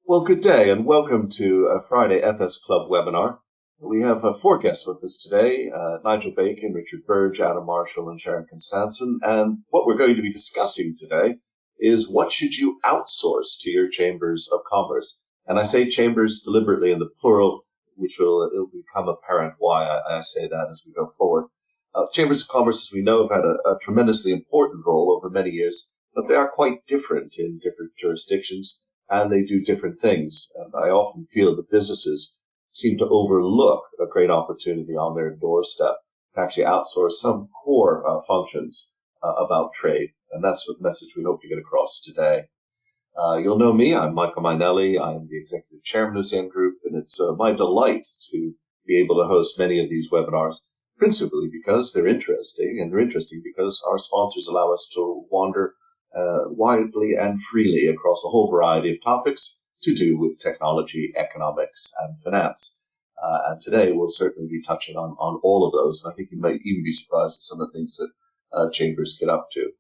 Well, good day and welcome to a Friday FS Club webinar. We have four guests with us today, Nigel Bacon, Richard Burge, Adam Marshall, and Sharon Constançon. And what we're going to be discussing today is what should you outsource to your chambers of commerce? And I say chambers deliberately in the plural, which it'll become apparent why I say that as we go forward. Chambers of commerce, as we know, have had a tremendously important role over many years, but they are quite different in different jurisdictions, and they do different things. And I often feel that businesses seem to overlook a great opportunity on their doorstep to actually outsource some core functions about trade. And that's the message we hope to get across today. You'll know me. I'm Michael Mainelli. I'm the executive chairman of Zen Group, and it's my delight to be able to host many of these webinars, principally because they're interesting, and they're interesting because our sponsors allow us to wander widely and freely across a whole variety of topics to do with technology, economics, and finance. And today we'll certainly be touching on all of those. And I think you might even be surprised at some of the things that chambers get up to.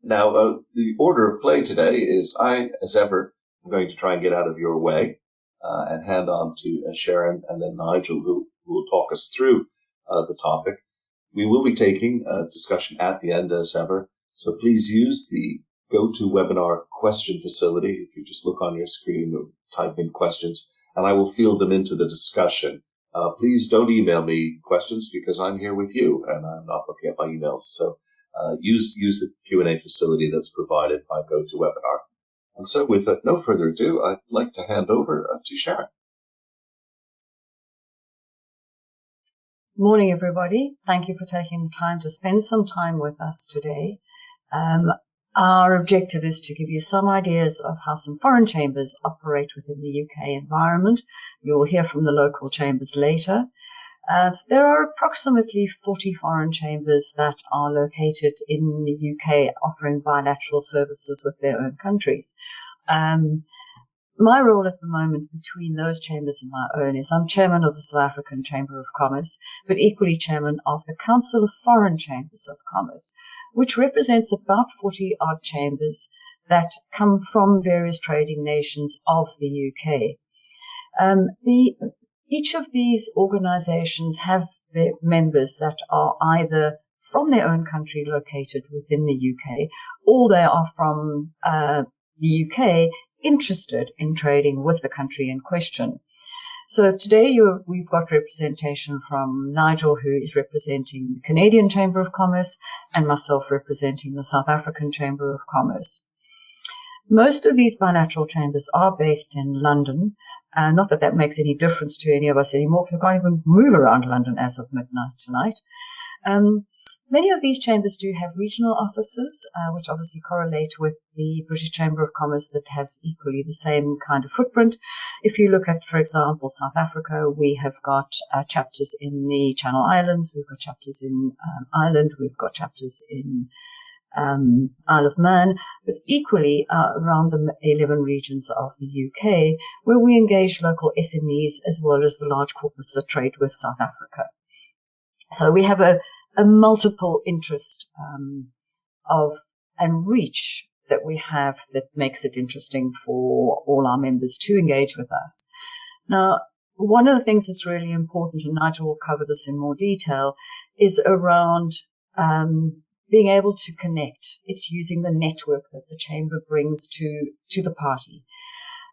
Now, the order of play today is I, as ever, am going to try and get out of your way and hand on to Sharon and then Nigel, who will talk us through the topic. We will be taking a discussion at the end, as ever. So please use the GoToWebinar question facility. If you just look on your screen, type in questions, and I will field them into the discussion. Please don't email me questions because I'm here with you and I'm not looking at my emails. So use the Q&A facility that's provided by GoToWebinar. And so with no further ado, I'd like to hand over to Sharon. Morning, everybody. Thank you for taking the time to spend some time with us today. Our objective is to give you some ideas of how some foreign chambers operate within the UK environment. You'll hear from the local chambers later. There are approximately 40 foreign chambers that are located in the UK offering bilateral services with their own countries. My role at the moment between those chambers and my own is I'm chairman of the South African Chamber of Commerce, but equally chairman of the Council of Foreign Chambers of Commerce, which represents about 40 odd chambers that come from various trading nations of the UK. Each of these organizations have their members that are either from their own country located within the UK, or they are from the UK interested in trading with the country in question. So today we've got representation from Nigel, who is representing the Canadian Chamber of Commerce, and myself representing the South African Chamber of Commerce. Most of these bilateral chambers are based in London. Not that that makes any difference to any of us anymore, because we can't even move around London as of midnight tonight. Many of these chambers do have regional offices, which obviously correlate with the British Chamber of Commerce that has equally the same kind of footprint. If you look at, for example, South Africa, we have got chapters in the Channel Islands, we've got chapters in Ireland, we've got chapters in Isle of Man, but equally around the 11 regions of the UK, where we engage local SMEs as well as the large corporates that trade with South Africa. So we have a multiple interest and reach that we have that makes it interesting for all our members to engage with us. Now, one of the things that's really important, and Nigel will cover this in more detail, is around being able to connect. It's using the network that the chamber brings to the party.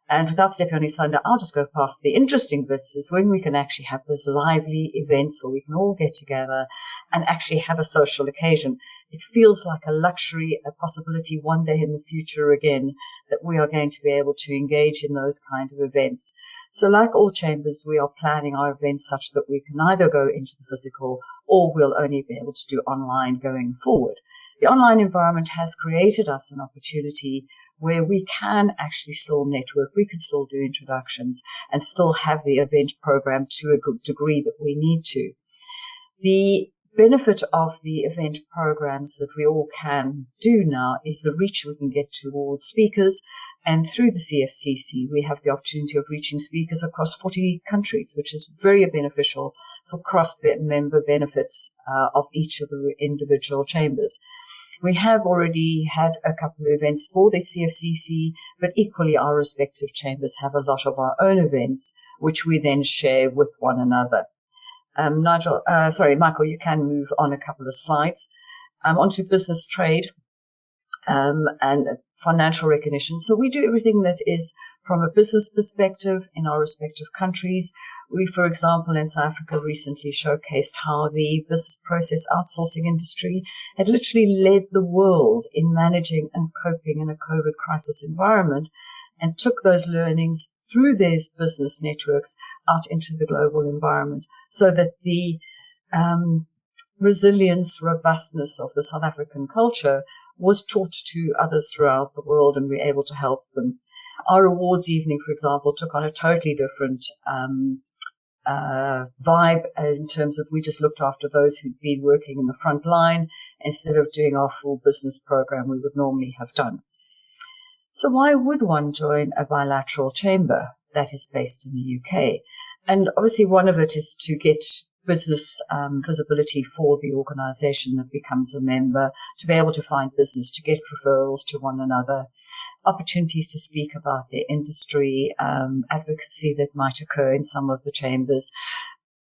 And without stepping on his thunder, I'll just go past the interesting bits is when we can actually have those lively events where we can all get together and actually have a social occasion. It feels like a luxury, a possibility one day in the future again that we are going to be able to engage in those kind of events. So like all chambers, we are planning our events such that we can either go into the physical or we'll only be able to do online going forward. The online environment has created us an opportunity where we can actually still network, we can still do introductions and still have the event program to a good degree that we need to. The benefit of the event programs that we all can do now is the reach we can get towards speakers, and through the CFCC we have the opportunity of reaching speakers across 40 countries, which is very beneficial for cross-member benefits of each of the individual chambers. We have already had a couple of events for the CFCC, but equally our respective chambers have a lot of our own events, which we then share with one another. Michael, you can move on a couple of slides. Onto business trade and financial recognition. So we do everything that is from a business perspective in our respective countries. We, for example, in South Africa recently showcased how the business process outsourcing industry had literally led the world in managing and coping in a COVID crisis environment, and took those learnings through their business networks out into the global environment, so that the resilience, robustness of the South African culture was taught to others throughout the world, and we're able to help them. Our awards evening, for example, took on a totally different vibe in terms of we just looked after those who'd been working in the front line instead of doing our full business program we would normally have done. So why would one join a bilateral chamber that is based in the UK? And obviously one of it is to get business visibility for the organization that becomes a member, to be able to find business, to get referrals to one another, opportunities to speak about their industry, advocacy that might occur in some of the chambers,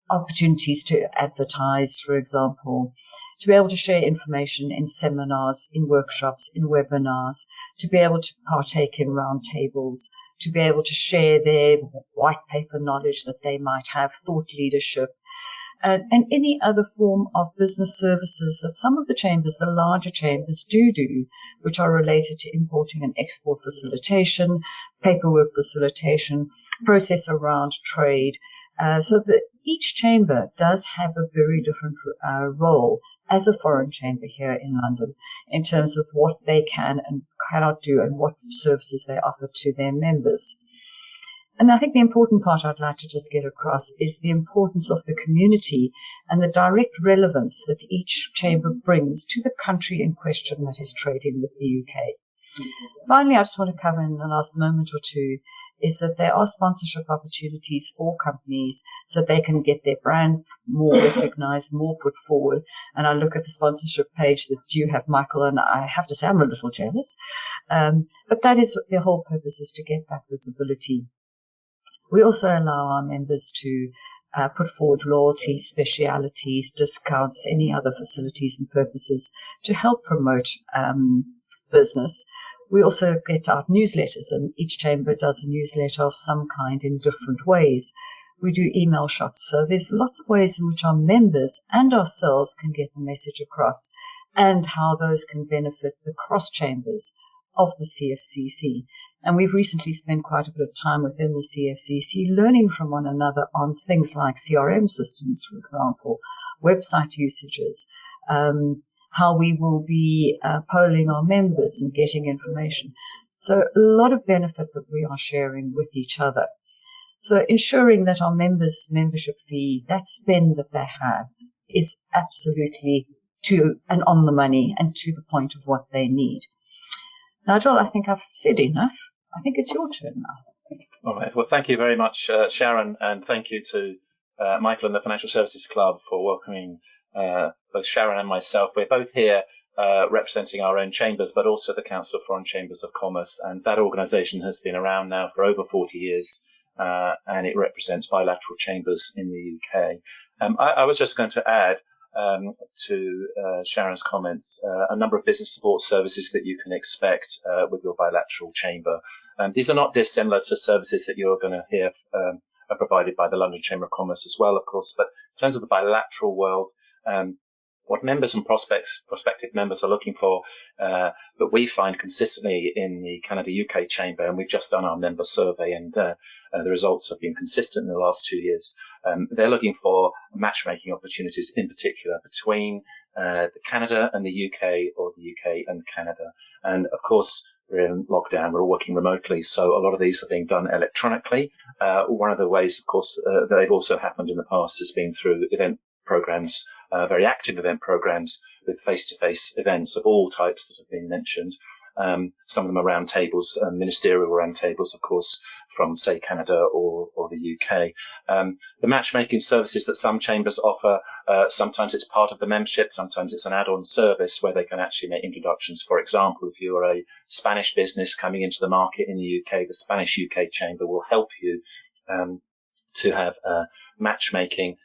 opportunities to advertise, for example, to be able to share information in seminars, in workshops, in webinars, to be able to partake in roundtables, to be able to share their white paper knowledge that they might have, thought leadership, and any other form of business services that some of the chambers, the larger chambers, do, which are related to importing and export facilitation, paperwork facilitation, process around trade. So that each chamber does have a very different role as a foreign chamber here in London in terms of what they can and cannot do and what services they offer to their members. And I think the important part I'd like to just get across is the importance of the community and the direct relevance that each chamber brings to the country in question that is trading with the UK. Finally, I just want to cover in the last moment or two is that there are sponsorship opportunities for companies so they can get their brand more recognized, more put forward. And I look at the sponsorship page that you have, Michael, and I have to say I'm a little jealous. But that is the whole purpose, is to get that visibility. We also allow our members to put forward loyalty, specialities, discounts, any other facilities and purposes to help promote business. We also get out newsletters, and each chamber does a newsletter of some kind in different ways. We do email shots. So there's lots of ways in which our members and ourselves can get the message across, and how those can benefit the cross chambers of the CFCC. And we've recently spent quite a bit of time within the CFCC learning from one another on things like CRM systems, for example, website usages, how we will be polling our members and getting information. So a lot of benefit that we are sharing with each other. So ensuring that our members' membership fee, that spend that they have, is absolutely to and on the money and to the point of what they need. Nigel, I think I've said enough. I think it's your turn now. All right. Well, thank you very much, Sharon, and thank you to Michael and the Financial Services Club for welcoming both Sharon and myself. We're both here representing our own chambers, but also the Council of Foreign Chambers of Commerce, and that organisation has been around now for over 40 years, and it represents bilateral chambers in the UK. I was just going to add to Sharon's comments, a number of business support services that you can expect with your bilateral chamber. These are not dissimilar to services that you're going to hear are provided by the London Chamber of Commerce as well, of course. But in terms of the bilateral world, what members and prospective members are looking for, that we find consistently in the Canada UK Chamber, and we've just done our member survey, and the results have been consistent in the last 2 years. They're looking for matchmaking opportunities, in particular between Canada and the UK, or the UK and Canada. And of course, we're in lockdown, we're all working remotely, so a lot of these are being done electronically. One of the ways, of course, that they've also happened in the past has been through event programs, very active event programs with face-to-face events of all types that have been mentioned. Some of them are round tables, ministerial round tables, of course, from, say, Canada or the UK. The matchmaking services that some chambers offer, sometimes it's part of the membership, sometimes it's an add-on service where they can actually make introductions. For example, if you're a Spanish business coming into the market in the UK, the Spanish UK chamber will help you to have matchmaking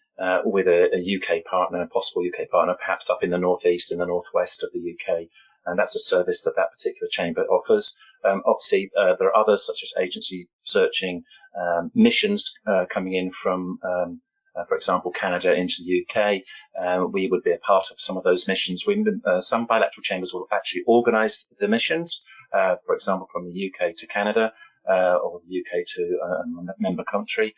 with a UK partner, a possible UK partner, perhaps up in the northeast and the northwest of the UK. And that's a service that particular chamber offers. Obviously, there are others, such as agency searching, missions coming in from, for example, Canada into the UK. We would be a part of some of those missions. Some bilateral chambers will actually organise the missions, for example, from the UK to Canada. Or the UK to a member country.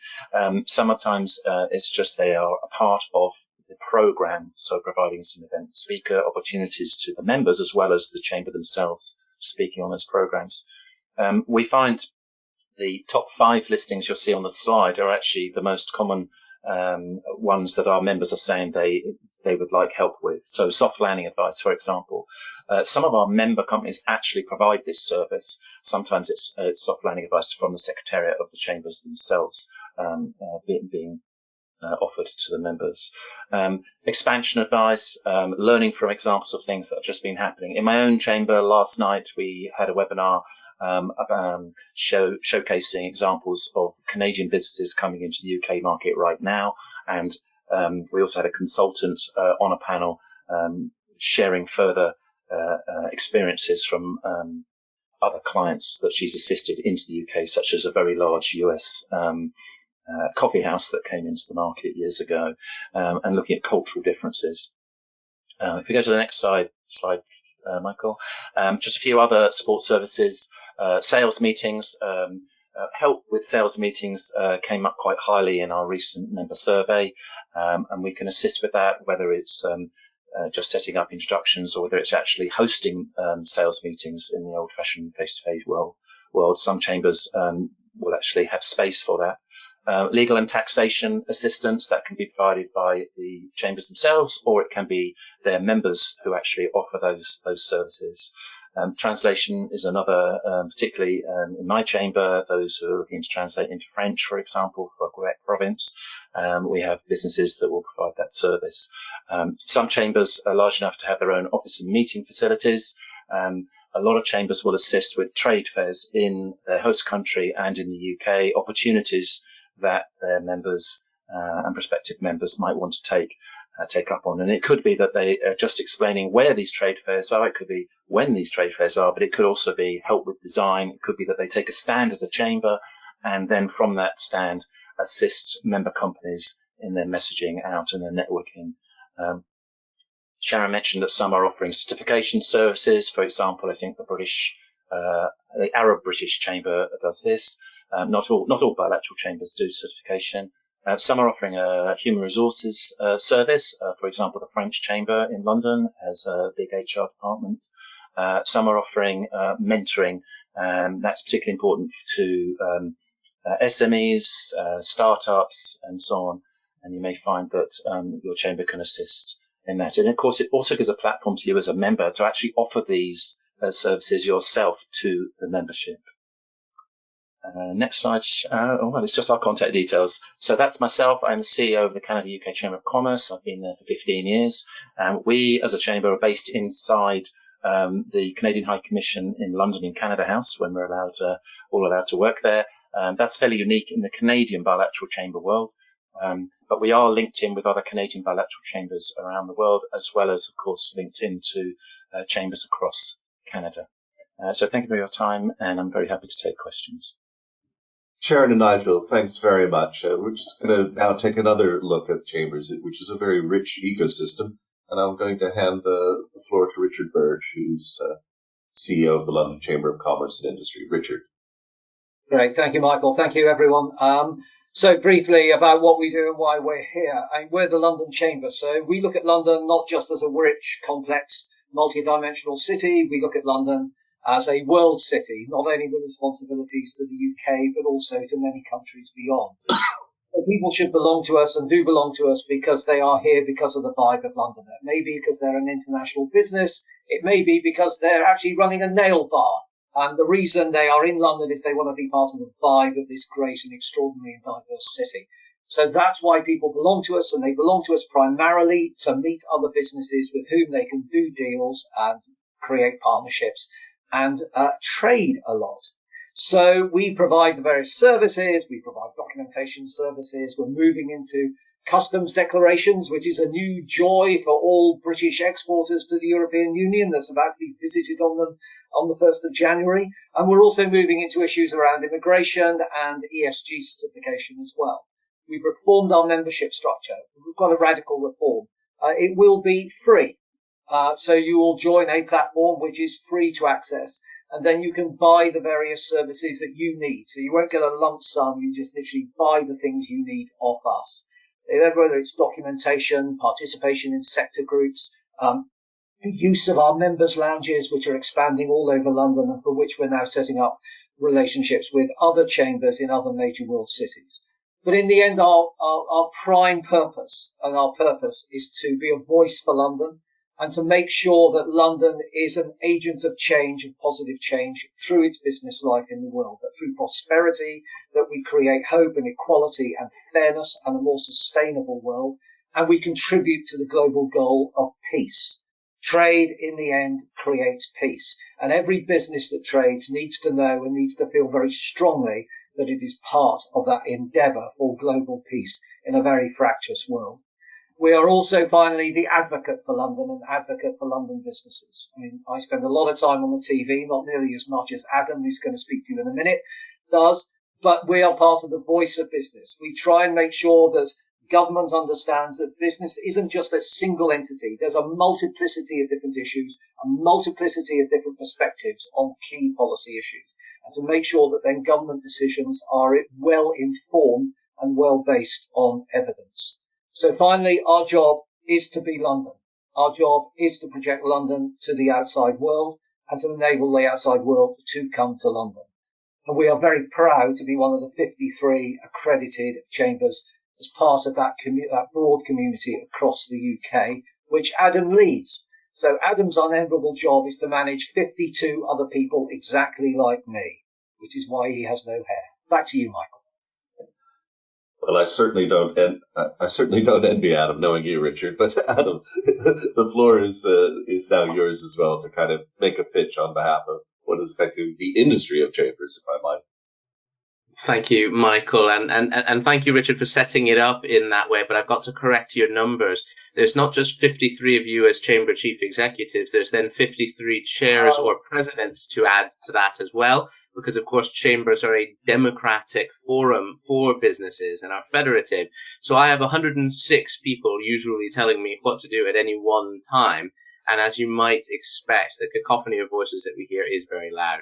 Sometimes it's just they are a part of the program, so providing some event speaker opportunities to the members as well as the chamber themselves speaking on those programs. We find the top 5 listings you'll see on the slide are actually the most common ones that our members are saying they would like help with. So soft landing advice, for example. Some of our member companies actually provide this service. Sometimes it's soft landing advice from the Secretariat of the chambers themselves being offered to the members. Expansion advice, learning from examples of things that have just been happening. In my own chamber last night, we had a webinar showcasing examples of Canadian businesses coming into the UK market right now. And we also had a consultant on a panel sharing further experiences from other clients that she's assisted into the UK, such as a very large US coffee house that came into the market years ago, and looking at cultural differences. If we go to the next slide, Michael, just a few other support services. Sales meetings, help with sales meetings came up quite highly in our recent member survey, and we can assist with that, whether it's just setting up introductions or whether it's actually hosting sales meetings in the old-fashioned face-to-face world. Some chambers will actually have space for that. Legal and taxation assistance that can be provided by the chambers themselves, or it can be their members who actually offer those services. Translation is another, particularly in my chamber, those who are looking to translate into French, for example, for Quebec province. We have businesses that will provide that service. Some chambers are large enough to have their own office and meeting facilities. A lot of chambers will assist with trade fairs in their host country and in the UK, opportunities that their members and prospective members might want to take up on. And it could be that they are just explaining where these trade fairs are. It could be when these trade fairs are, but it could also be help with design. It could be that they take a stand as a chamber and then from that stand assist member companies in their messaging out and their networking. Sharon mentioned that some are offering certification services. For example, I think the Arab British Chamber does this. Not all bilateral chambers do certification. Some are offering a human resources service. For example, the French Chamber in London has a big HR department. Some are offering mentoring, and that's particularly important to SMEs, startups, and so on. And you may find that your chamber can assist in that. And of course, it also gives a platform to you as a member to actually offer these services yourself to the membership. Next slide. Well, it's just our contact details. So that's myself. I'm the CEO of the Canada UK Chamber of Commerce. I've been there for 15 years. We, as a chamber, are based inside the Canadian High Commission in London in Canada House, when we're all allowed to work there. That's fairly unique in the Canadian bilateral chamber world. But we are linked in with other Canadian bilateral chambers around the world, as well as, of course, linked into chambers across Canada. So thank you for your time, and I'm very happy to take questions. Sharon and Nigel, thanks very much. We're just going to now take another look at chambers, which is a very rich ecosystem. And I'm going to hand the floor to Richard Burge, who's CEO of the London Chamber of Commerce and Industry. Richard. Great. Thank you, Michael. Thank you, everyone. So briefly about what we do and why we're here. We're the London Chamber. So we look at London not just as a rich, complex, multi-dimensional city. We look at London as a world city, not only with responsibilities to the UK, but also to many countries beyond. So people should belong to us and do belong to us because they are here because of the vibe of London. It may be because they're an international business. It may be because they're actually running a nail bar. And the reason they are in London is they want to be part of the vibe of this great and extraordinary and diverse city. So that's why people belong to us, and they belong to us primarily to meet other businesses with whom they can do deals and create partnerships and trade a lot. So we provide the various services, we provide documentation services, we're moving into customs declarations, which is a new joy for all British exporters to the European Union that's about to be visited on them on the 1st of January. And we're also moving into issues around immigration and ESG certification as well. We've reformed our membership structure. We've got a radical reform. It will be free. So you will join a platform which is free to access, and then you can buy the various services that you need. So you won't get a lump sum. You just literally buy the things you need off us. Whether it's documentation, participation in sector groups, use of our members' lounges, which are expanding all over London and for which we're now setting up relationships with other chambers in other major world cities. But in the end, our prime purpose and our purpose is to be a voice for London and to make sure that London is an agent of change, of positive change through its business life in the world, that through prosperity, that we create hope and equality and fairness and a more sustainable world, and we contribute to the global goal of peace. Trade, in the end, creates peace. And every business that trades needs to know and needs to feel very strongly that it is part of that endeavour for global peace in a very fractious world. We are also, finally, the advocate for London and advocate for London businesses. I mean, I spend a lot of time on the TV, not nearly as much as Adam, who's going to speak to you in a minute, does, but we are part of the voice of business. We try and make sure that government understands that business isn't just a single entity. There's a multiplicity of different issues, a multiplicity of different perspectives on key policy issues, and to make sure that then government decisions are well informed and well based on evidence. So finally, our job is to be London. Our job is to project London to the outside world and to enable the outside world to come to London. And we are very proud to be one of the 53 accredited chambers as part of that broad community across the UK, which Adam leads. So Adam's unenviable job is to manage 52 other people exactly like me, which is why he has no hair. Back to you, Michael. Well, I certainly don't envy Adam, knowing you, Richard. But Adam, the floor is now yours as well to kind of make a pitch on behalf of what is effectively the industry of chambers, if I might. Thank you, Michael, and thank you, Richard, for setting it up in that way. But I've got to correct your numbers. There's not just 53 of you as chamber chief executives. There's then 53 chairs or presidents to add to that as well, because of course chambers are a democratic forum for businesses and are federative. So I have 106 people usually telling me what to do at any one time. And as you might expect, the cacophony of voices that we hear is very loud.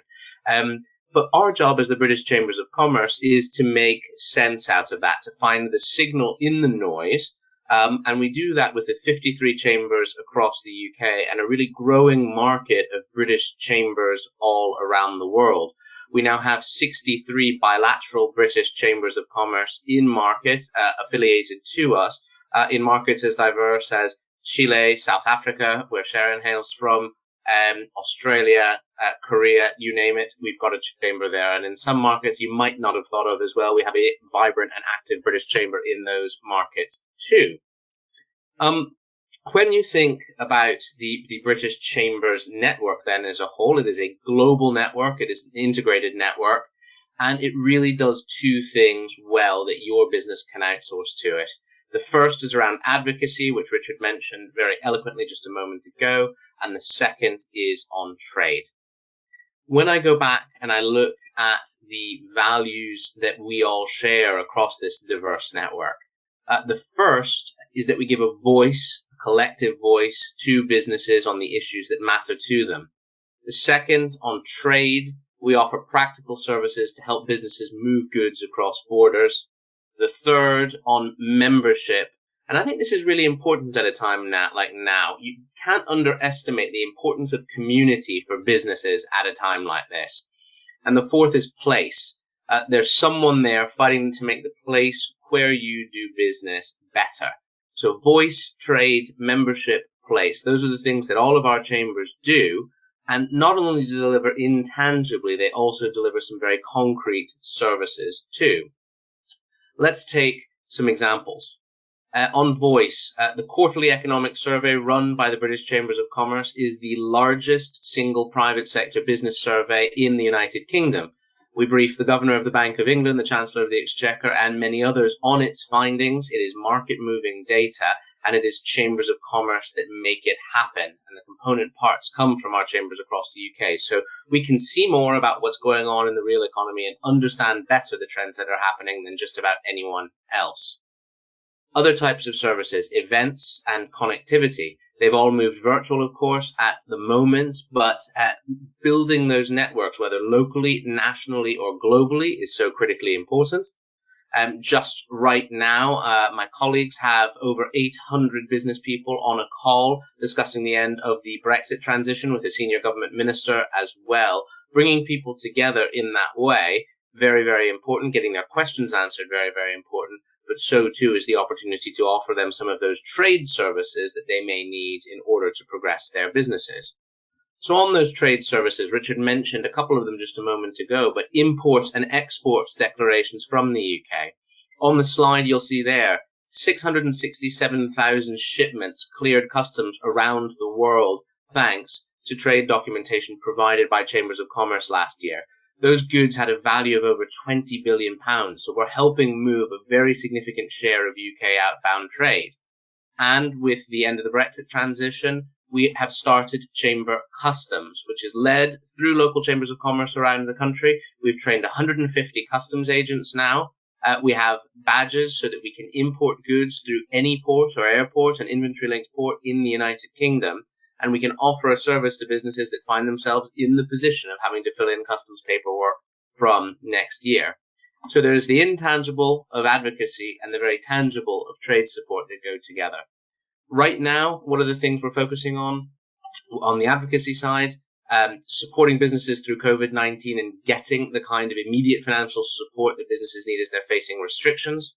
But our job as the British Chambers of Commerce is to make sense out of that, to find the signal in the noise. And we do that with the 53 chambers across the UK and a really growing market of British chambers all around the world. We now have 63 bilateral British Chambers of Commerce in market, affiliated to us, in markets as diverse as Chile, South Africa, where Sharon hails from, Australia, Korea, you name it, we've got a chamber there. And in some markets you might not have thought of as well, we have a vibrant and active British chamber in those markets too. When you think about the British Chambers network then as a whole, it is a global network, it is an integrated network, and it really does two things well that your business can outsource to it. The first is around advocacy, which Richard mentioned very eloquently just a moment ago, and the second is on trade. When I go back and I look at the values that we all share across this diverse network, the first is that we give a voice, a collective voice, to businesses on the issues that matter to them. The second, on trade, we offer practical services to help businesses move goods across borders. The third, on membership, and I think this is really important at a time like now. You can't underestimate the importance of community for businesses at a time like this. And the fourth is place. There's someone there fighting to make the place where you do business better. So voice, trade, membership, place. Those are the things that all of our chambers do. And not only do they deliver intangibly, they also deliver some very concrete services too. Let's take some examples. On voice, the quarterly economic survey run by the British Chambers of Commerce is the largest single private sector business survey in the United Kingdom. We briefed the Governor of the Bank of England, the Chancellor of the Exchequer, and many others on its findings. It is market-moving data, and it is Chambers of Commerce that make it happen. And the component parts come from our chambers across the UK. So we can see more about what's going on in the real economy and understand better the trends that are happening than just about anyone else. Other types of services, events and connectivity. They've all moved virtual, of course, at the moment, but building those networks, whether locally, nationally, or globally, is so critically important. Just right now, my colleagues have over 800 business people on a call discussing the end of the Brexit transition with a senior government minister as well. Bringing people together in that way, very, very important. Getting their questions answered, very, very important. But so too is the opportunity to offer them some of those trade services that they may need in order to progress their businesses. So on those trade services, Richard mentioned a couple of them just a moment ago, but import and export declarations from the UK. On the slide, you'll see there, 667,000 shipments cleared customs around the world thanks to trade documentation provided by Chambers of Commerce last year. Those goods had a value of over £20 billion, so we're helping move a very significant share of UK outbound trade. And with the end of the Brexit transition, we have started Chamber Customs, which is led through local Chambers of Commerce around the country. We've trained 150 customs agents now. We have badges so that we can import goods through any port or airport and inventory-linked port in the United Kingdom. And we can offer a service to businesses that find themselves in the position of having to fill in customs paperwork from next year. So there's the intangible of advocacy and the very tangible of trade support that go together. Right now, what are the things we're focusing on? On the advocacy side, supporting businesses through COVID-19 and getting the kind of immediate financial support that businesses need as they're facing restrictions.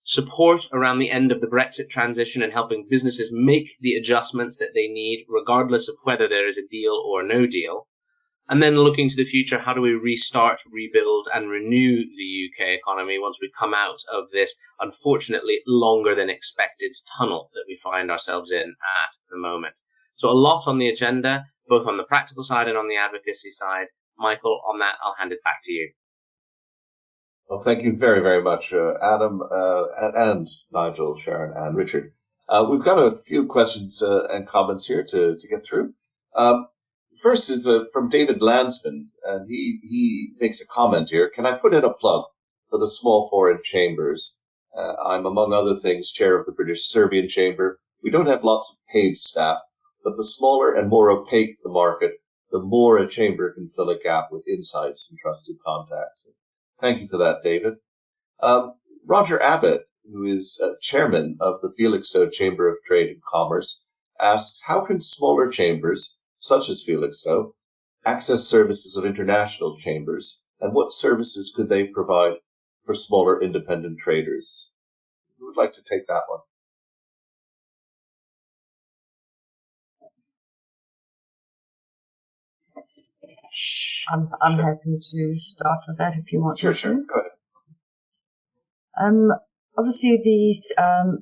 Support around the end of the Brexit transition and helping businesses make the adjustments that they need, regardless of whether there is a deal or no deal. And then looking to the future, how do we restart, rebuild, and renew the UK economy once we come out of this, unfortunately, longer than expected tunnel that we find ourselves in at the moment. So a lot on the agenda, both on the practical side and on the advocacy side. Michael, on that, I'll hand it back to you. Well, thank you very, very much, Adam, and Nigel, Sharon, and Richard. We've got a few questions and comments here to get through. First is from David Lansman, and he makes a comment here. Can I put in a plug for the small foreign chambers? I'm, among other things, chair of the British Serbian Chamber. We don't have lots of paid staff, but the smaller and more opaque the market, the more a chamber can fill a gap with insights and trusted contacts. Thank you for that, David. Roger Abbott, who is chairman of the Felixstowe Chamber of Trade and Commerce, asks, how can smaller chambers, such as Felixstowe, access services of international chambers, and what services could they provide for smaller independent traders? Who would like to take that one? I'm happy to start with that if you want. Sure, go ahead. Obviously, the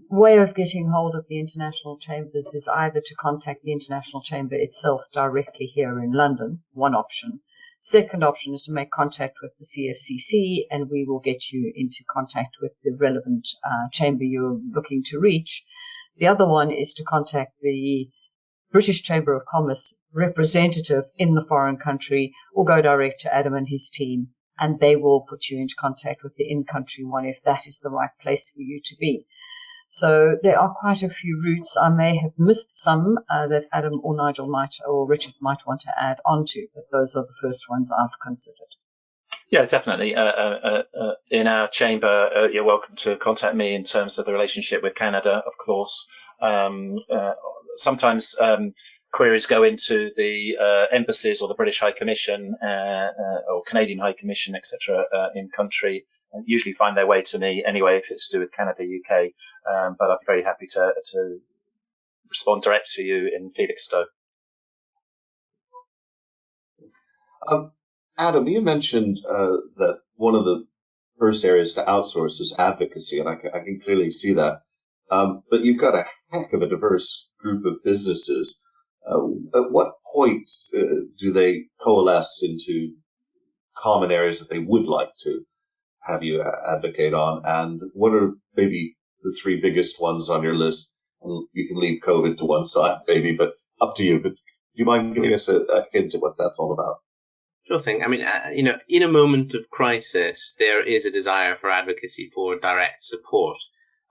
way of getting hold of the international chambers is either to contact the international chamber itself directly here in London, one option. Second option is to make contact with the CFCC, and we will get you into contact with the relevant chamber you're looking to reach. The other one is to contact the British Chamber of Commerce representative in the foreign country, or go direct to Adam and his team, and they will put you into contact with the in-country one if that is the right place for you to be. So there are quite a few routes. I may have missed some that Adam or Nigel might, or Richard might want to add on to, but those are the first ones I've considered. Yeah, definitely. In our chamber, you're welcome to contact me in terms of the relationship with Canada, of course. Sometimes queries go into the embassies or the British High Commission or Canadian High Commission, etc., in country. usually find their way to me anyway if it's to do with Canada, UK. But I'd be very happy to respond direct to you in Felixstowe. Adam, you mentioned that one of the first areas to outsource is advocacy, and I can clearly see that. But you've got a heck of a diverse group of businesses. At what point do they coalesce into common areas that they would like to have you advocate on? And what are maybe the three biggest ones on your list? And you can leave COVID to one side, maybe, but up to you. But do you mind giving us a hint of what that's all about? Sure thing. I mean, in a moment of crisis, there is a desire for advocacy for direct support.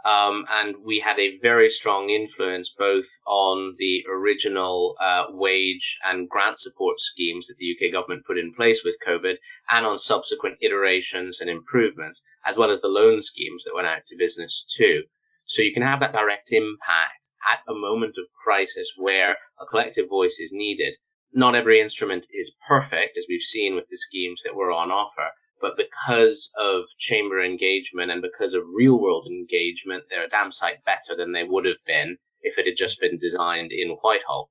And we had a very strong influence both on the original wage and grant support schemes that the UK government put in place with COVID, and on subsequent iterations and improvements, as well as the loan schemes that went out to business too. So you can have that direct impact at a moment of crisis where a collective voice is needed. Not every instrument is perfect, as we've seen with the schemes that were on offer. But because of chamber engagement and because of real-world engagement, they're a damn sight better than they would have been if it had just been designed in Whitehall.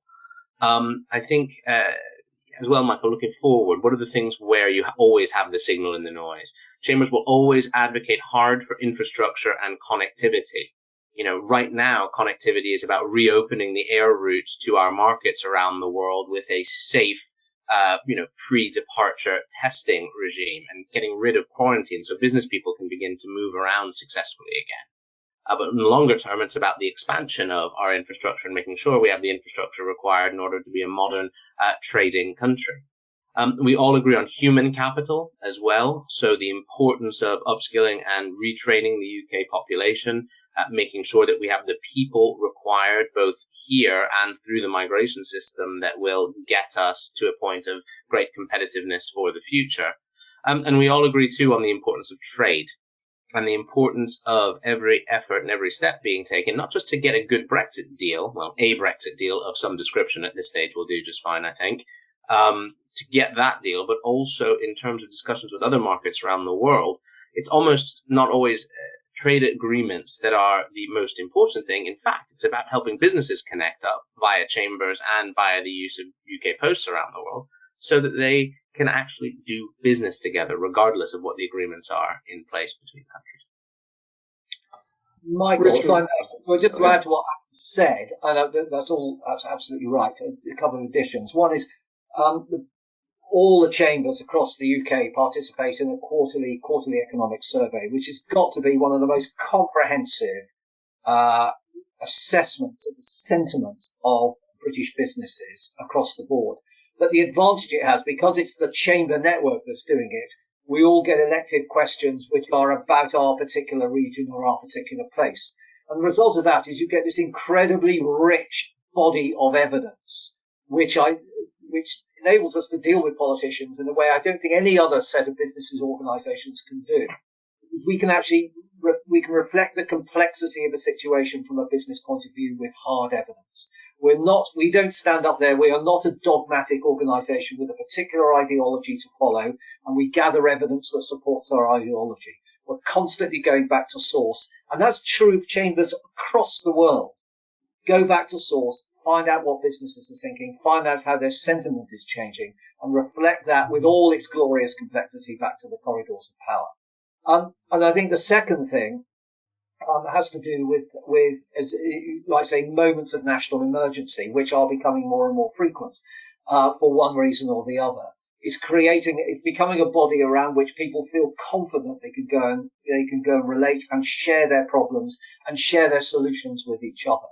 I think, as well, Michael, looking forward, what are the things where you always have the signal in the noise? Chambers will always advocate hard for infrastructure and connectivity. Right now, connectivity is about reopening the air routes to our markets around the world with a safe, pre-departure testing regime and getting rid of quarantine so business people can begin to move around successfully again. But in the longer term, it's about the expansion of our infrastructure and making sure we have the infrastructure required in order to be a modern trading country. We all agree on human capital as well. So the importance of upskilling and retraining the UK population, making sure that we have the people required both here and through the migration system that will get us to a point of great competitiveness for the future. And we all agree too on the importance of trade and the importance of every effort and every step being taken, not just to get a good Brexit deal, well, a Brexit deal of some description at this stage will do just fine, I think, to get that deal, but also in terms of discussions with other markets around the world. It's almost not always trade agreements that are the most important thing. In fact, it's about helping businesses connect up via chambers and via the use of UK posts around the world so that they can actually do business together, regardless of what the agreements are in place between countries. Michael, if I may, well, just to add to what Adam said, that's absolutely right. A couple of additions. One is all the chambers across the UK participate in a quarterly economic survey, which has got to be one of the most comprehensive assessments of the sentiment of British businesses across the board. But the advantage it has, because it's the chamber network that's doing it, we all get elective questions which are about our particular region or our particular place. And the result of that is you get this incredibly rich body of evidence, which enables us to deal with politicians in a way I don't think any other set of businesses organisations can do. We can reflect the complexity of a situation from a business point of view with hard evidence. We don't stand up there. We are not a dogmatic organisation with a particular ideology to follow, and we gather evidence that supports our ideology. We're constantly going back to source, and that's true of chambers across the world. Go back to source, find out what businesses are thinking, find out how their sentiment is changing, and reflect that with all its glorious complexity back to the corridors of power. And I think the second thing has to do with, as like say, moments of national emergency, which are becoming more and more frequent for one reason or the other. It's becoming a body around which people feel confident they can go and relate and share their problems and share their solutions with each other.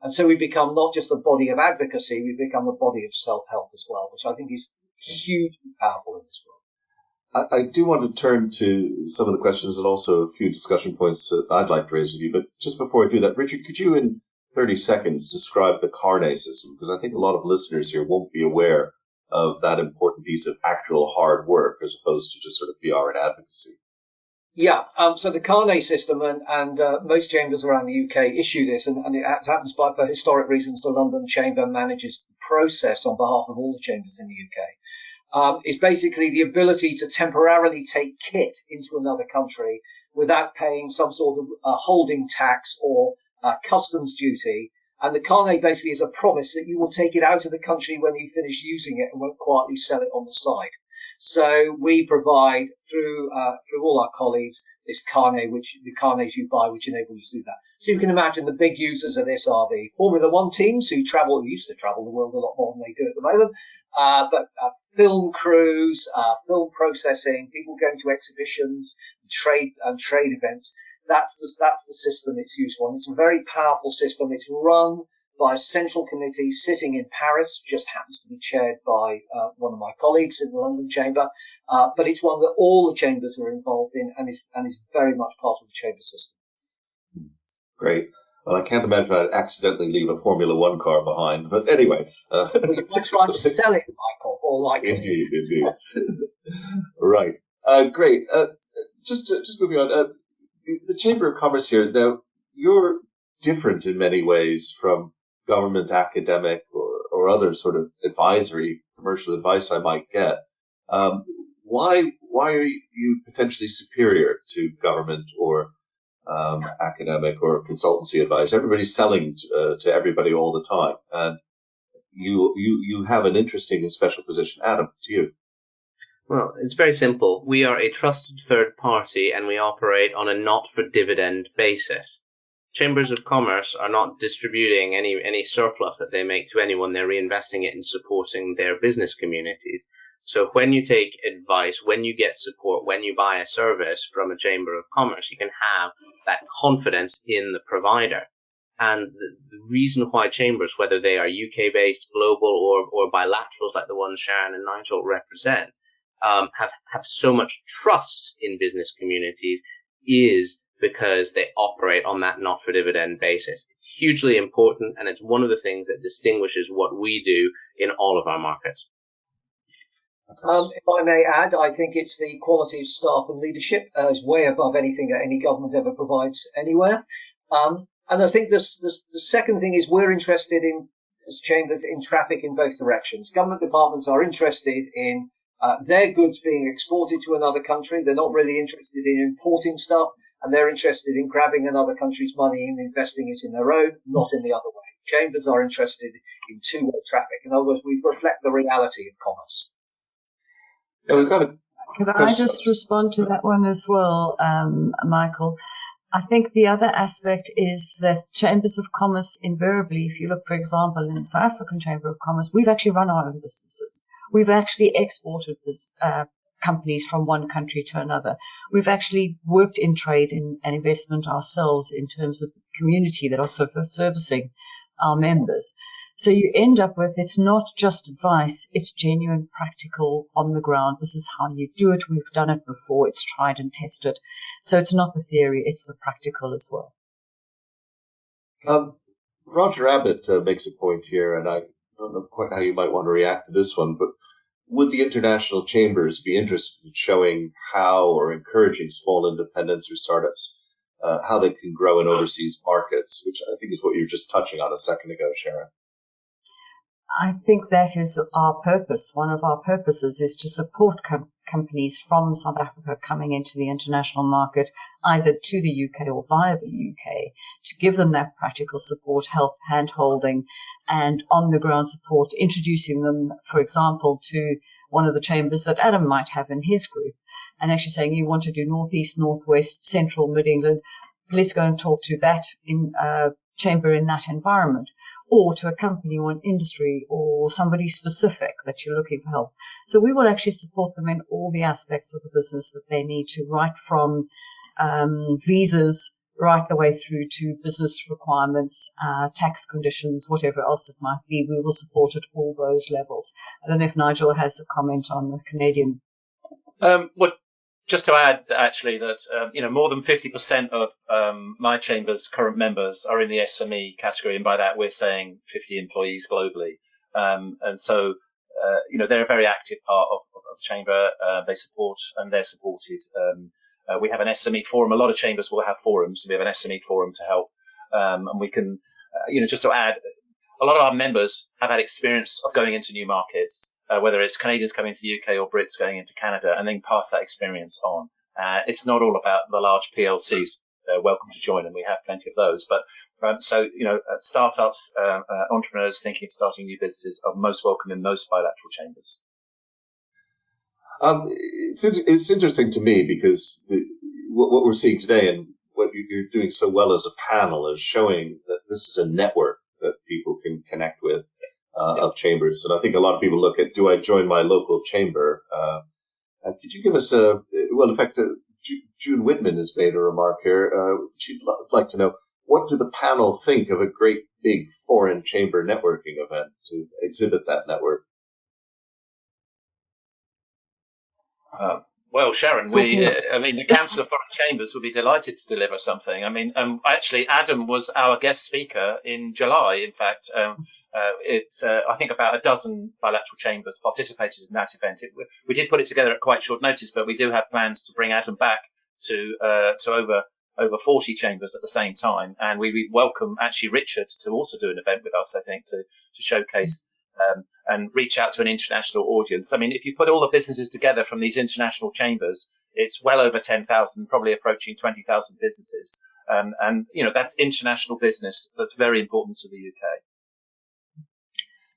And so we become not just a body of advocacy, we become a body of self-help as well, which I think is hugely powerful in this world. I do want to turn to some of the questions and also a few discussion points that I'd like to raise with you. But just before I do that, Richard, could you in 30 seconds describe the Carne System? Because I think a lot of listeners here won't be aware of that important piece of actual hard work as opposed to just sort of PR and advocacy. Yeah, so the Carne System and most chambers around the UK issue this, and it happens for historic reasons. The London Chamber manages the process on behalf of all the chambers in the UK. is basically the ability to temporarily take kit into another country without paying some sort of holding tax or customs duty. And the carnet basically is a promise that you will take it out of the country when you finish using it and won't quietly sell it on the side. So we provide through all our colleagues this carnet, which the carnets you buy, which enable you to do that. So you can imagine the big users of this are the Formula One teams who used to travel the world a lot more than they do at the moment. But film crews, film processing, people going to exhibitions, trade events. That's the system it's used for. And it's a very powerful system. It's run by a central committee sitting in Paris, just happens to be chaired by one of my colleagues in the London Chamber. But it's one that all the chambers are involved in and is very much part of the chamber system. Great. Well, I can't imagine I'd accidentally leave a Formula One car behind. But anyway. Well, you might try to sell it, Michael, or like Indeed. Right. Great. Just moving on. The Chamber of Commerce here, now, you're different in many ways from government, academic, or other sort of advisory, commercial advice I might get. Why are you potentially superior to government or academic or consultancy advice? Everybody's selling to everybody all the time, and you have an interesting and special position. Adam, to you. Well, it's very simple. We are a trusted third party and we operate on a not for dividend basis. Chambers of Commerce are not distributing any surplus that they make to anyone. They're reinvesting it in supporting their business communities. So when you take advice, when you get support, when you buy a service from a Chamber of Commerce, you can have that confidence in the provider. And the reason why chambers, whether they are UK-based, global, or bilaterals like the ones Sharon and Nigel represent, have so much trust in business communities is because they operate on that not for dividend basis. It's hugely important, and it's one of the things that distinguishes what we do in all of our markets. If I may add, I think it's the quality of staff and leadership is way above anything that any government ever provides anywhere. And I think the second thing is we're interested in, as chambers, in traffic in both directions. Government departments are interested in their goods being exported to another country. They're not really interested in importing stuff, and they're interested in grabbing another country's money and investing it in their own, not in the other way. Chambers are interested in two-way traffic. In other words, we reflect the reality of commerce. Yeah, we've got Can I just respond to that one as well, Michael? I think the other aspect is that Chambers of Commerce invariably, if you look, for example, in the South African Chamber of Commerce, we've actually run our own businesses. We've actually exported companies from one country to another. We've actually worked in trade and investment ourselves in terms of the community that are servicing our members. So you end up with, it's not just advice, it's genuine, practical, on the ground. This is how you do it. We've done it before. It's tried and tested. So it's not the theory, it's the practical as well. Roger Abbott makes a point here, and I don't know quite how you might want to react to this one, but would the international chambers be interested in showing how or encouraging small independents or startups, how they can grow in overseas markets, which I think is what you were just touching on a second ago, Sharon? I think that is our purpose. One of our purposes is to support companies from South Africa coming into the international market, either to the UK or via the UK, to give them that practical support, help, hand-holding, and on-the-ground support, introducing them, for example, to one of the chambers that Adam might have in his group, and actually saying, you want to do Northeast, Northwest, Central, Mid-England, let's go and talk to that chamber in that environment. Or to a company or an industry or somebody specific that you're looking for help. So we will actually support them in all the aspects of the business that they need to, right from visas right the way through to business requirements, tax conditions, whatever else it might be. We will support at all those levels. I don't know if Nigel has a comment on the Canadian. Just to add, actually, that more than 50% of my chamber's current members are in the SME category, and by that we're saying 50 employees globally. And so, they're a very active part of the chamber. They support and they're supported. We have an SME forum. A lot of chambers will have forums. We have an SME forum to help, and we can, just to add, a lot of our members have had experience of going into new markets, whether it's Canadians coming to the UK or Brits going into Canada, and then pass that experience on. It's not all about the large PLCs. They're welcome to join, and we have plenty of those. But startups, entrepreneurs thinking of starting new businesses are most welcome in most bilateral chambers. It's interesting to me because what we're seeing today and what you're doing so well as a panel is showing that this is a network that people can connect with of chambers. And I think a lot of people look at, do I join my local chamber? Could you give us in fact, June Whitman has made a remark here. She'd like to know, what do the panel think of a great big foreign chamber networking event to exhibit that network? Well, Sharon, the Council of Foreign Chambers would be delighted to deliver something. I mean, actually, Adam was our guest speaker in July. In fact, I think about a dozen bilateral chambers participated in that event. We did put it together at quite short notice, but we do have plans to bring Adam back to over 40 chambers at the same time. And we welcome actually Richard to also do an event with us, I think, to showcase and reach out to an international audience. I mean, if you put all the businesses together from these international chambers, it's well over 10,000, probably approaching 20,000 businesses. And that's international business that's very important to the UK.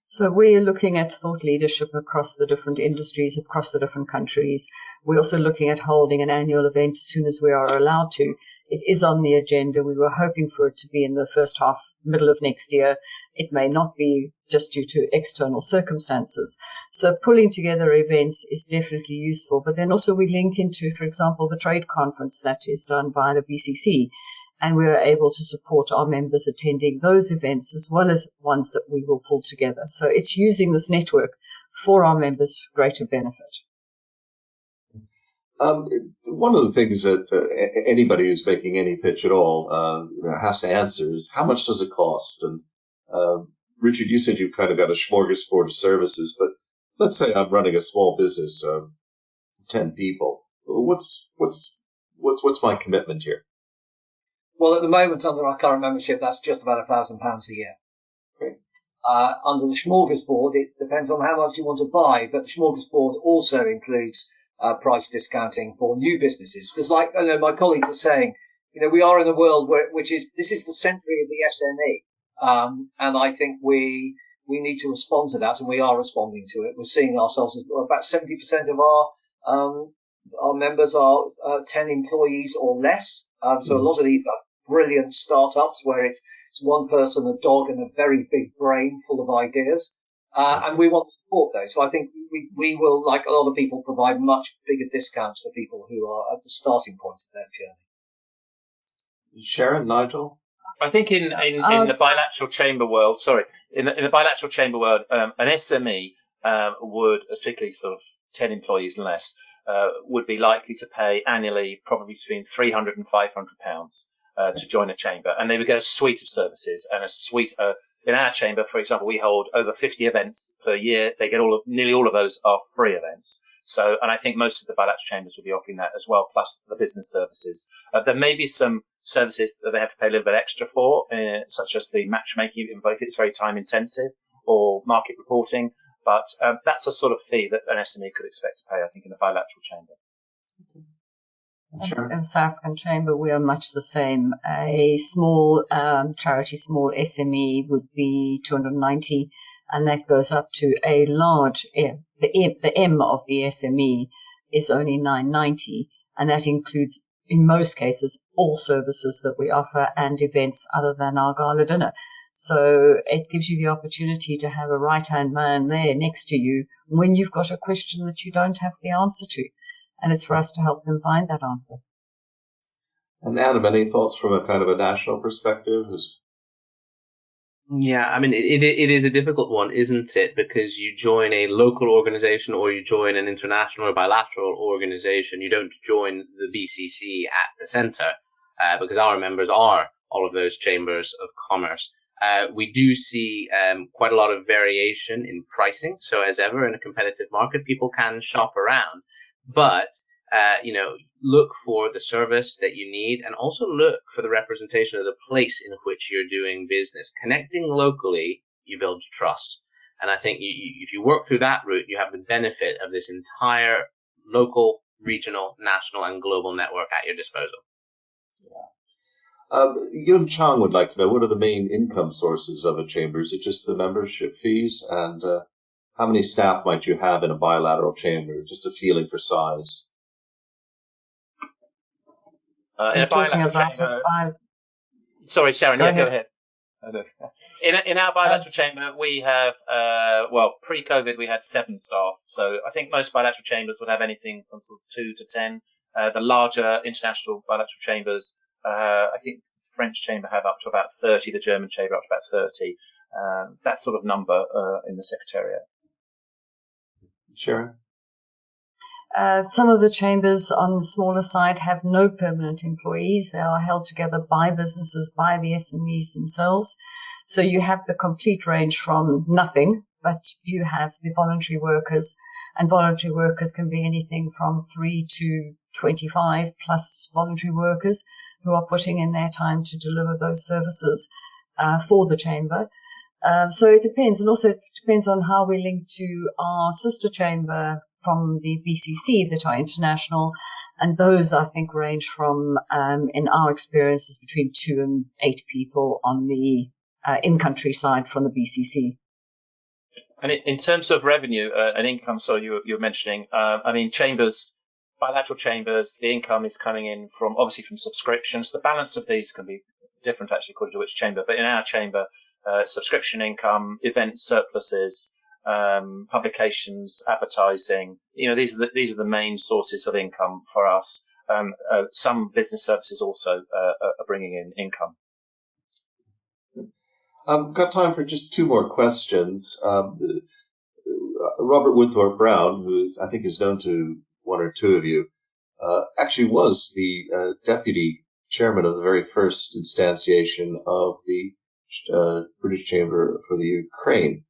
So we're looking at thought leadership across the different industries, across the different countries. We're also looking at holding an annual event as soon as we are allowed to. It is on the agenda. We were hoping for it to be in the first half, middle of next year. It may not be just due to external circumstances. So pulling together events is definitely useful. But then also we link into, for example, the trade conference that is done by the BCC. And we are able to support our members attending those events as well as ones that we will pull together. So it's using this network for our members for greater benefit. One of the things that anybody who's making any pitch at all has to answer is, how much does it cost? And Richard, you said you've kind of got a smorgasbord of services, but let's say I'm running a small business of 10 people. What's my commitment here? Well, at the moment, under our current membership, that's just about £1,000 a year. Okay. Under the smorgasbord, it depends on how much you want to buy, but the smorgasbord also includes price discounting for new businesses. Because, like my colleagues are saying, we are in a world this is the century of the SME, and I think we need to respond to that, and we are responding to it. We're seeing ourselves as about 70% of our members are 10 employees or less. So a lot of these are brilliant startups where it's one person, a dog, and a very big brain full of ideas. And we want to support those. So I think we will, like a lot of people, provide much bigger discounts for people who are at the starting point of their journey. Sharon, Nigel? I think in the bilateral chamber world, in the bilateral chamber world, an SME would, particularly sort of 10 employees and less, would be likely to pay annually probably between £300 and £500 to join a chamber, and they would get a suite of services and a suite. In our chamber, for example, we hold over 50 events per year. They get nearly all of those are free events. So, and I think most of the bilateral chambers will be offering that as well, plus the business services. There may be some services that they have to pay a little bit extra for, such as the matchmaking, if it's very time intensive, or market reporting. But that's a sort of fee that an SME could expect to pay, I think, in a bilateral chamber. Sure. In the South African Chamber, we are much the same. A small charity, small SME would be 290, and that goes up to a large. The M of the SME is only 990, and that includes, in most cases, all services that we offer and events other than our gala dinner. So it gives you the opportunity to have a right-hand man there next to you when you've got a question that you don't have the answer to. And it's for us to help them find that answer. And Adam, any thoughts from a kind of a national perspective? Yeah, I mean, it is a difficult one, isn't it? Because you join a local organization or you join an international or bilateral organization. You don't join the BCC at the center because our members are all of those chambers of commerce. We do see quite a lot of variation in pricing. So as ever in a competitive market, people can shop around. But, look for the service that you need and also look for the representation of the place in which you're doing business. Connecting locally, you build trust. And I think if you work through that route, you have the benefit of this entire local, regional, national, and global network at your disposal. Yun Chang would like to know, what are the main income sources of a chamber? Is it just the membership fees? And how many staff might you have in a bilateral chamber? Just a feeling for size. In a bilateral chamber... Sorry, Sharon, go ahead. In our bilateral chamber, we have, pre-COVID, we had 7 staff. So I think most bilateral chambers would have anything from 2 to 10. The larger international bilateral chambers, I think the French chamber have up to about 30, the German chamber up to about 30. That sort of number in the Secretariat. Sharon? Some of the chambers on the smaller side have no permanent employees. They are held together by businesses, by the SMEs themselves. So you have the complete range from nothing, but you have the voluntary workers, and voluntary workers can be anything from 3 to 25 plus voluntary workers who are putting in their time to deliver those services for the chamber. So it depends, and also it depends on how we link to our sister chamber from the BCC that are international, and those I think range from, in our experiences, between 2 and 8 people on the in-country side from the BCC. And in terms of revenue and income, so you were mentioning, chambers, bilateral chambers, the income is coming in obviously from subscriptions. The balance of these can be different actually according to which chamber, but in our chamber, subscription income, event surpluses, publications, advertising, these are the main sources of income for us. Some business services also are bringing in income. Got time for just 2 more questions. Robert Woodthorpe Brown, who I think is known to 1 or 2 of you, actually was the deputy chairman of the very first instantiation of the British Chamber for the Ukraine.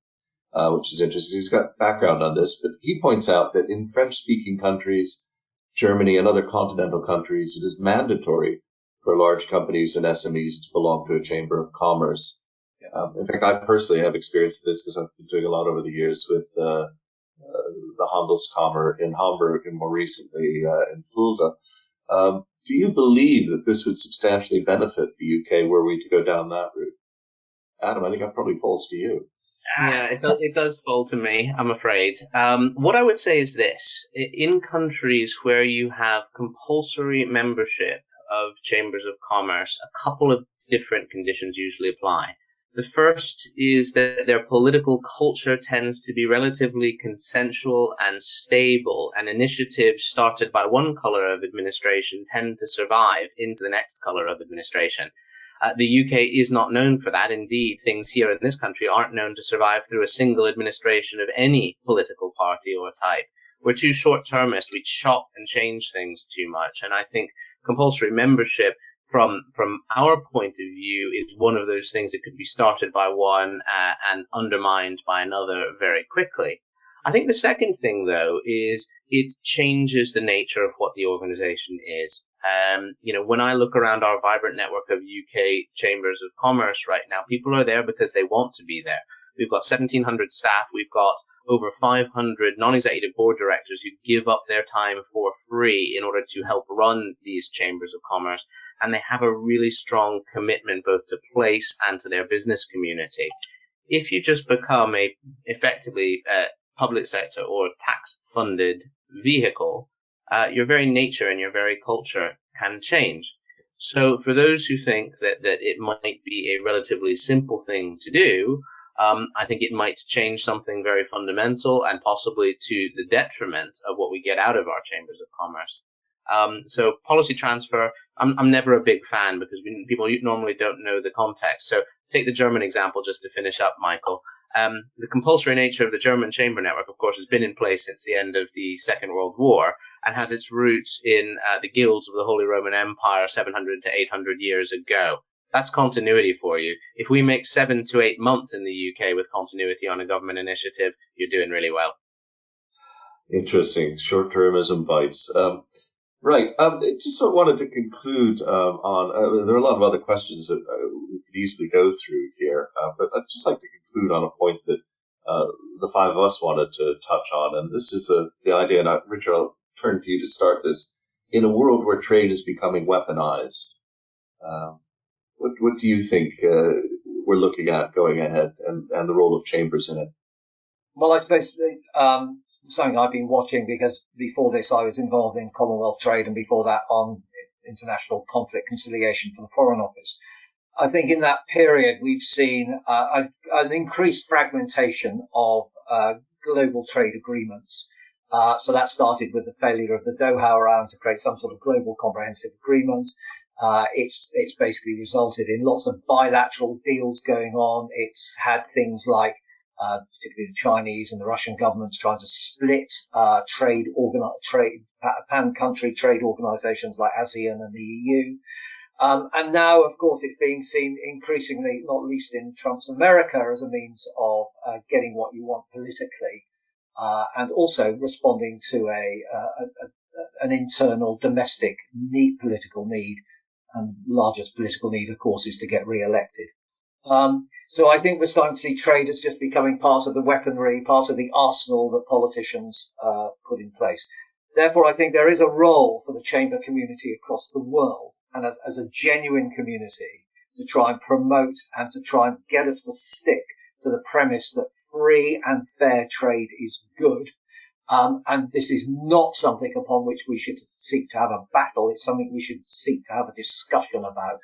Which is interesting. He's got background on this, but he points out that in French-speaking countries, Germany and other continental countries, it is mandatory for large companies and SMEs to belong to a chamber of commerce. In fact, I personally have experienced this because I've been doing a lot over the years with the Handelskammer in Hamburg and more recently in Fulda. Do you believe that this would substantially benefit the UK were we to go down that route? Adam, I think that probably falls to you. Yeah, it does fall to me, I'm afraid. What I would say is this. In countries where you have compulsory membership of chambers of commerce, a couple of different conditions usually apply. The first is that their political culture tends to be relatively consensual and stable, and initiatives started by one colour of administration tend to survive into the next colour of administration. The UK is not known for that. Indeed, things here in this country aren't known to survive through a single administration of any political party or type. We're too short-termist. We chop and change things too much. And I think compulsory membership, from our point of view, is one of those things that could be started by one and undermined by another very quickly. I think the second thing, though, is it changes the nature of what the organization is. When I look around our vibrant network of UK chambers of commerce right now, people are there because they want to be there. We've got 1,700 staff. We've got over 500 non-executive board directors who give up their time for free in order to help run these chambers of commerce. And they have a really strong commitment both to place and to their business community. If you just become effectively public sector or tax-funded vehicle, your very nature and your very culture can change. So for those who think that it might be a relatively simple thing to do, I think it might change something very fundamental and possibly to the detriment of what we get out of our chambers of commerce. So policy transfer, I'm never a big fan because people normally don't know the context. So take the German example just to finish up, Michael. The compulsory nature of the German chamber network, of course, has been in place since the end of the Second World War and has its roots in the guilds of the Holy Roman Empire 700 to 800 years ago. That's continuity for you. If we make 7 to 8 months in the UK with continuity on a government initiative, you're doing really well. Interesting. Short-termism bites. Right. Just wanted to conclude on, there are a lot of other questions that we could easily go through here, but I'd just like to conclude on a point that five of us wanted to touch on, and this is the idea, and Richard, I'll turn to you to start this. In a world where trade is becoming weaponized, what do you think we're looking at going ahead, and the role of chambers in it? Well, I suppose something I've been watching, because before this I was involved in Commonwealth trade, and before that on international conflict conciliation for the Foreign Office. I think in that period we've seen an increased fragmentation of global trade agreements. So that started with the failure of the Doha round to create some sort of global comprehensive agreement. It's basically resulted in lots of bilateral deals going on. It's had things like particularly the Chinese and the Russian governments trying to split pan-country trade organizations like ASEAN and the EU. And now, of course, it's being seen increasingly, not least in Trump's America, as a means of getting what you want politically, and also responding to an internal domestic political need. And largest political need, of course, is to get re-elected. So I think we're starting to see trade as just becoming part of the weaponry, part of the arsenal that politicians put in place. Therefore, I think there is a role for the chamber community across the world, and as a genuine community, to try and promote and to try and get us to stick to the premise that free and fair trade is good. And this is not something upon which we should seek to have a battle. It's something we should seek to have a discussion about,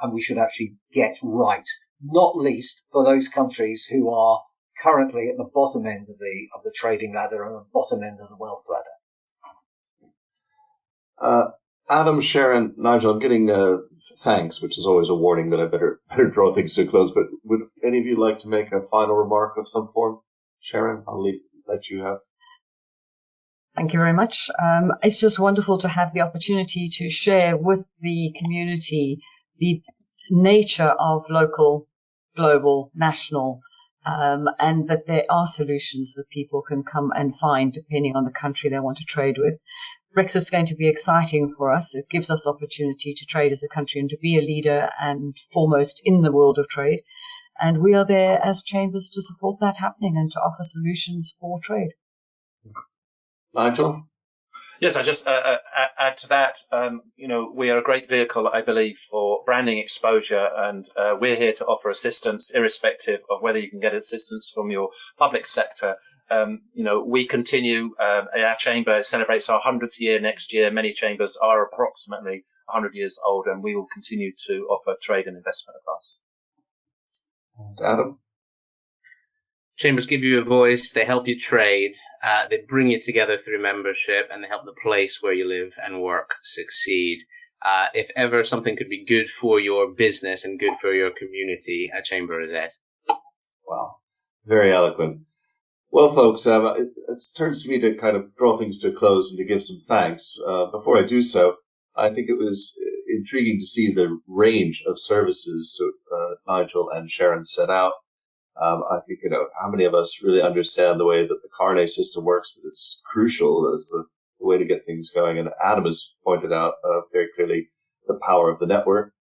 and we should actually get right, not least for those countries who are currently at the bottom end of the trading ladder and the bottom end of the wealth ladder. Adam, Sharon, Nigel, I'm getting thanks, which is always a warning that I better draw things to a close. But would any of you like to make a final remark of some form? Sharon, I'll let you have. Thank you very much. It's just wonderful to have the opportunity to share with the community the nature of local, global, national, and that there are solutions that people can come and find depending on the country they want to trade with. Brexit's going to be exciting for us. It gives us opportunity to trade as a country and to be a leader and foremost in the world of trade. And we are there as chambers to support that happening and to offer solutions for trade. Nigel? Yes, I just add to that. We are a great vehicle, I believe, for branding exposure, and we're here to offer assistance, irrespective of whether you can get assistance from your public sector. We continue. Our chamber celebrates our 100th year next year. Many chambers are approximately 100 years old, and we will continue to offer trade and investment advice. Adam? Chambers give you a voice, they help you trade, they bring you together through membership, and they help the place where you live and work succeed. If ever something could be good for your business and good for your community, a chamber is it. Wow. Very eloquent. Well, folks, it turns to me to kind of draw things to a close and to give some thanks. Before I do so, I think it was intriguing to see the range of services Nigel and Sharon set out. I think, how many of us really understand the way that the Carne System works, but it's crucial as the way to get things going. And Adam has pointed out very clearly the power of the network.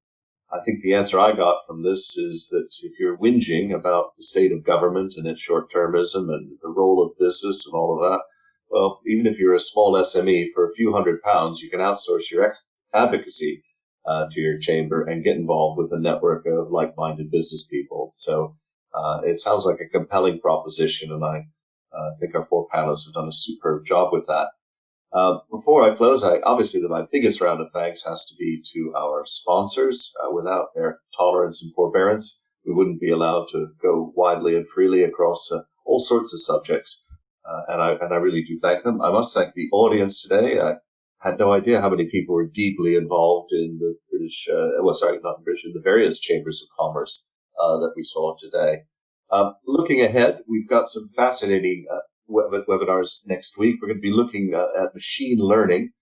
I think the answer I got from this is that if you're whinging about the state of government and its short-termism and the role of business and all of that, well, even if you're a small SME, for a few £100, you can outsource your advocacy to your chamber and get involved with a network of like-minded business people. So it sounds like a compelling proposition, and I think our four panelists have done a superb job with that. Before I close, obviously my biggest round of thanks has to be to our sponsors. Without their tolerance and forbearance, we wouldn't be allowed to go widely and freely across all sorts of subjects. And I really do thank them. I must thank the audience today. I had no idea how many people were deeply involved in the British, in the various chambers of commerce that we saw today. Looking ahead, we've got some fascinating webinars next week. We're going to be looking at machine learning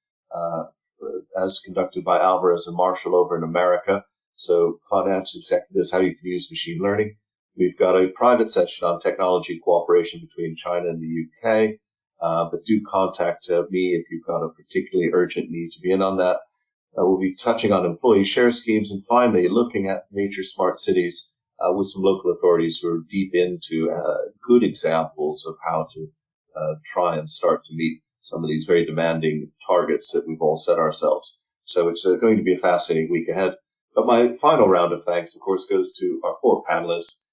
as conducted by Alvarez and Marshall over in America. So finance executives, how you can use machine learning. We've got a private session on technology cooperation between China and the UK. But do contact me if you've got a particularly urgent need to be in on that. We'll be touching on employee share schemes, and finally looking at nature smart cities with some local authorities who are deep into good examples of how to try and start to meet some of these very demanding targets that we've all set ourselves. So it's going to be a fascinating week ahead. But my final round of thanks, of course, goes to our 4 panelists.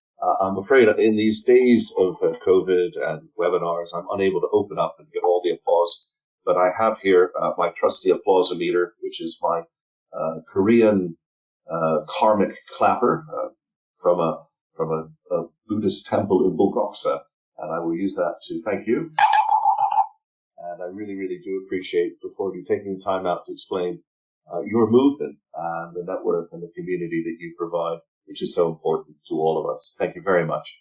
I'm afraid in these days of COVID and webinars, I'm unable to open up and give all the applause. But I have here my trusty applausometer, which is my Korean karmic clapper from a Buddhist temple in Bulgaksa. And I will use that to thank you. And I really, really do appreciate before you taking the time out to explain your movement and the network and the community that you provide, which is so important to all of us. Thank you very much.